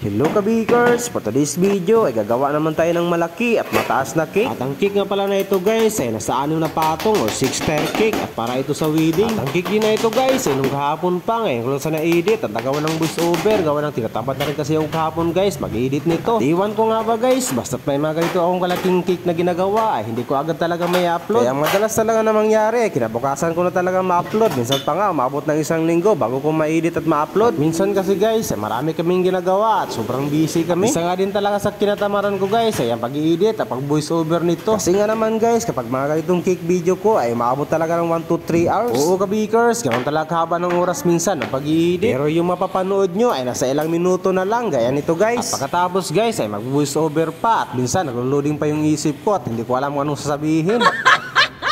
Hello kabikers! For today's video ay gagawa naman tayo ng malaki at mataas na cake. At ang cake nga pala na ito guys ay nasa 6 na patong o 6-tier cake at para ito sa wedding. At ang cake din na ito guys ay nung kahapon pa ngayon kung sa na-edit at nagawa ng voice over. Gawa ng tinatapat na rin kasi yung kahapon guys mag-edit nito. Iwan ko nga ba guys, basta't may mga ganito akong kalaking cake na ginagawa ay hindi ko agad talaga may upload. Kaya madalas talaga na mangyari kinabukasan ko na talaga ma-upload. Minsan pa nga umabot ng 1 linggo bago ko ma-edit at ma-upload. Minsan kasi guys ay marami kaming ginagawa at sobrang busy kami. Isa nga din talaga sa kinatamaran ko guys ay ang pag-i-edit at pag-voice over nito. Kasi nga naman guys kapag mga ganitong cake video ko ay maabot talaga ng 1 to 3 hours. Oo kabikers, ganoon talaga haba ng oras minsan ang pag-i-edit. Pero yung mapapanood nyo ay nasa ilang minuto na lang gaya nito guys. At pagkatapos guys ay mag-voice over pa at minsan nag-loading pa yung isip ko at hindi ko alam kung anong sasabihin.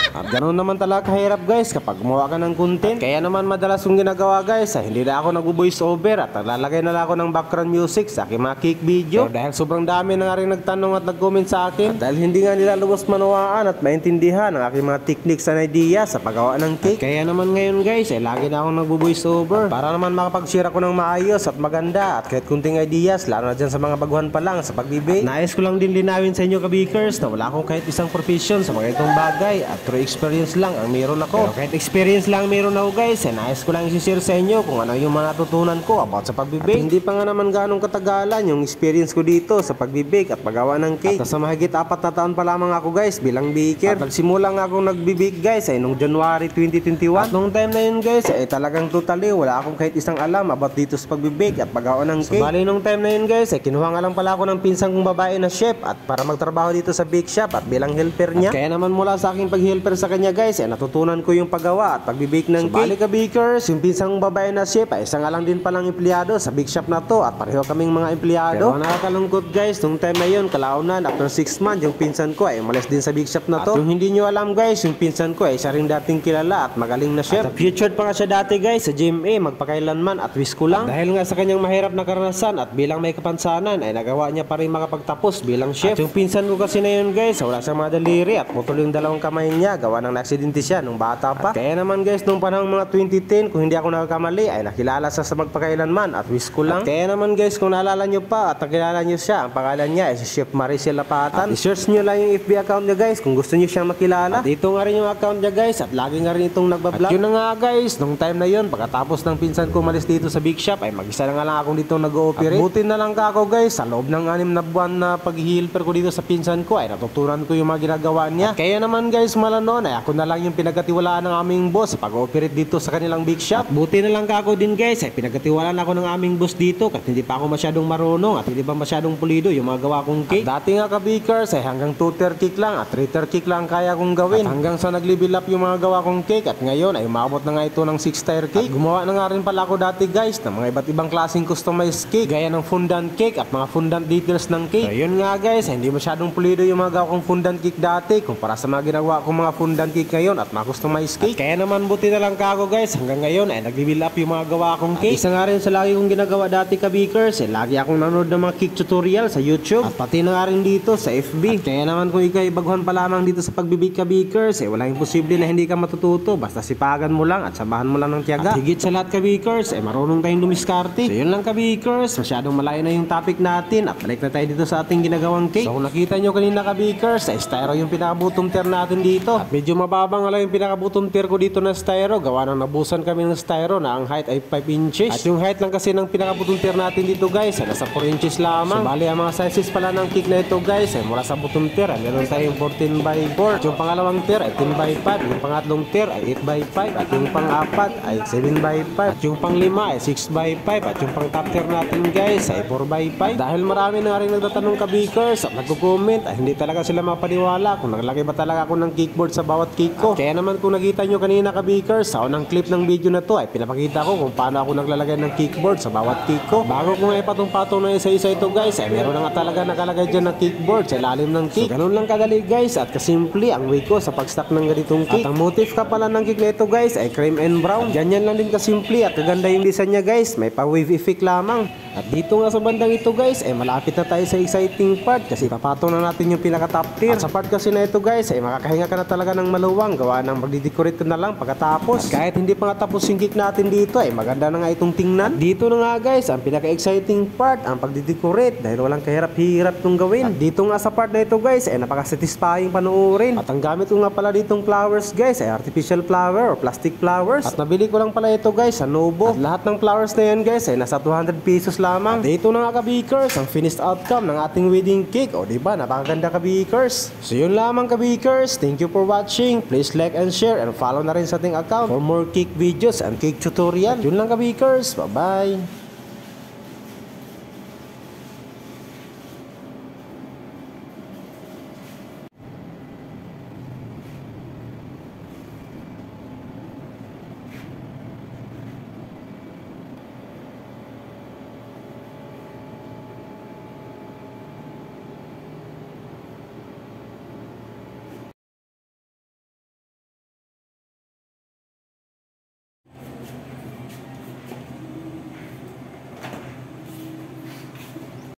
At ganoon naman talaga kahirap guys kapag gumawa ka ng content. Kaya naman madalas kong ginagawa guys ay hindi na ako nag-voice over at naglalagay na lang ako ng background music sa aking mga cake video. Pero dahil sobrang dami na nga rin nagtanong at nag-comment sa akin at dahil hindi nga nila lubos manawaan at maintindihan ang aking mga techniques and idea sa paggawa ng cake. At kaya naman ngayon guys ay lagi na akong nag-voice over para naman makapag-share ako ng maayos at maganda at kahit kunting ideas lalo na dyan sa mga baguhan pa lang sa pagbibake. Nais ko lang din linawin sa inyo kabikers na wala akong kahit isang profession sa mga itong bagay at experience lang ang meron ako. Pero kahit experience lang meron ako guys, ay nais ko lang i-share sa inyo kung ano yung mga natutunan ko about sa pagbibake. At hindi pa nga naman ganong katagalan yung experience ko dito sa pagbibake at paggawa ng cake. At sa mahigit 4 na taon pa lamang ako guys bilang baker. At nagsimula nga akong nagbibake guys ay nung January 2021. At nung time na yun guys ay talagang totally wala akong kahit isang alam about dito sa pagbibake at paggawa ng cake. So bali nung time na yun guys ay kinuha nga lang pala ako ng pinsang kong babae na chef at para magtrabaho dito sa bake shop at bilang helper niya. At kaya naman mula sa aking pag-helper sa kanya guys ay natutunan ko yung paggawa at pagbibake ng cake. Bali ka bakers, yung pinsang babae na chef ay isa nga lang din palang empleyado sa bake shop na to at pareho kaming mga empleyado. Pero nakakalungkot guys, nung time na yun kalaunan after 6 months yung pinsan ko ay umalis din sa bake shop na to. At yung hindi nyo alam guys, yung pinsan ko ay isa rin dating kilala at magaling na chef. At featured pa nga siya dati guys sa GMA magpakailanman at wish ko lang. At dahil nga sa kanyang mahirap na karanasan at bilang may kapansanan ay nagawa niya pa rin makapagtapos bilang chef. At yung pinsan ko kasi na yun guys wala siyang mga daliri at putol yung dalawang kamay niya gawa ng aksidente siya nung bata pa. At kaya naman guys nung panahong mga 2010 kung hindi ako nagkamali ay nakilala siya sa magpakailanman at wish ko lang. At kaya naman guys kung naalala nyo pa at nakilala nyo siya, ang pangalan niya ay si Chef Maricel Lapatan. At i-search nyo lang yung FB account niya guys kung gusto nyo siyang makilala. At ito nga rin yung account niya guys at lagi nga rin itong nagbablog. At yun na nga guys nung time na yun pagkatapos ng pinsan ko malis dito sa big shop ay mag-isa na nga lang akong dito nag-ooperate. At buti na lang ka ako guys sa loob ng 6 na buwan na pag-helper ko dito sa pinsan ko ay natutunan ko yung mga ginagawa niya. At kaya naman guys mala noon ay ako na lang yung pinagkatiwalaan ng aming boss sa pag-ooperate dito sa kanilang big shop. At buti na lang ako din guys ay pinagkatiwalaan ako ng aming boss dito kasi hindi pa ako masyadong marunong at hindi pa masyadong pulido yung mga gawa kong cake. At dati nga kabikers ay hanggang 2-tier cake lang at 3-tier cake lang kaya kong gawin. At hanggang sa nag-level up yung mga gawa kong cake at ngayon ay umabot na nga ito ng 6-tier cake. At gumawa na nga rin pala ako dati guys ng mga iba't ibang klaseng customized cake gaya ng fondant cake at mga fondant details ng cake. So yun nga guys ay hindi masyadong pulido yung mga gawa kong fondant cake dati kumpara sa mga ginagawa kong mga fondant cake ngayon at mga customized cake. At kaya naman buti na lang ako guys hanggang ngayon ay nag-level up yung mga gawa kong cake. At isa nga rin sa lagi kong ginagawa dati kabikers ay lagi akong nanonood ng mga cake tutorial sa YouTube at pati na nga rin dito sa FB. At kaya naman kung ikaw ay baguhan pa lamang dito sa pagbibig kabikers ay walang imposible na hindi ka matututo basta sipagan mo lang at samahan mo lang ng tiyaga. At higit sa lahat kabikers ay marunong tayong dumiskarte. So yun lang kabikers, masyadong malayo na yung topic natin at balik na tayo dito sa ating ginagawang cake. So kung nakita nyo kanina kabikers ay styro yung pinaka-bottom tier natin dito at medyo mababang lang yung pinaka-bottom tier ko dito na styro gawa ng nabusan kami ng styro na ang height ay 5 inches at yung height lang kasi ng pinaka-bottom tier natin dito guys ay nasa 4 inches lamang. So bali ang mga sizes pala ng cake na ito guys ay mula sa bottom tier ay meron tayong 14 by 4 at yung pangalawang tier ay 10 by 5, yung pangatlong tier ay 8 by 5 at yung pang-apat ay 7 by 5 at yung pang-5 ay 6 by 5 at yung pang-top tier natin guys ay 4 by 5. Dahil marami na rin nagtatanong kabikers at nagko-comment ay hindi talaga sila mapaniwala kung naglagay ba talaga ako ng cake board sa bawat cake ko. Kaya naman kung nakita nyo kanina kabikers sa unang clip ng video na to ay pinapakita ko kung paano ako naglalagay ng cake board sa bawat cake ko. Bago ko nga ipatong-patong na isa-isa ito guys ay meron na nga talaga nakalagay dyan ng cake board sa ilalim ng cake. So ganun lang kadali guys at kasimple ang way ko sa pag-stack ng ganitong cake. At ang motif ka pala ng cake na ito guys ay cream and brown. Ganyan lang din kasimple at kaganda yung design niya guys, may pa-wave effect lamang. At dito nga sa bandang ito guys, ay malapit na tayo sa exciting part kasi papatong na natin yung pinaka top tier. At sa part kasi na ito guys, ay makakahinga ka na talaga ng maluwang gawa ng magdidecorate ka na lang pagkatapos. At kahit hindi pa nga tapos yung cake natin dito, ay maganda na nga itong tingnan. At dito na nga guys, ang pinaka exciting part, ang pagdidecorate dahil walang kahirap-hirap itong gawin. At dito nga sa part na ito guys, ay napaka-satisfying panoorin. At ang gamit ko nga pala ditong flowers guys, ay artificial flower or plastic flowers. At nabili ko lang pala ito guys sa Nobo. At lahat ng flowers na yan guys, ay nasa 200 pesos lamang. At dito na nga ka-Bikers, ang finished outcome ng ating wedding cake. O diba, napakaganda ka-Bikers. So yun lamang ka-Bikers, thank you for watching. Please like and share and follow na rin sa ating account for more cake videos and cake tutorial. At yun lang ka-Bikers, bye bye.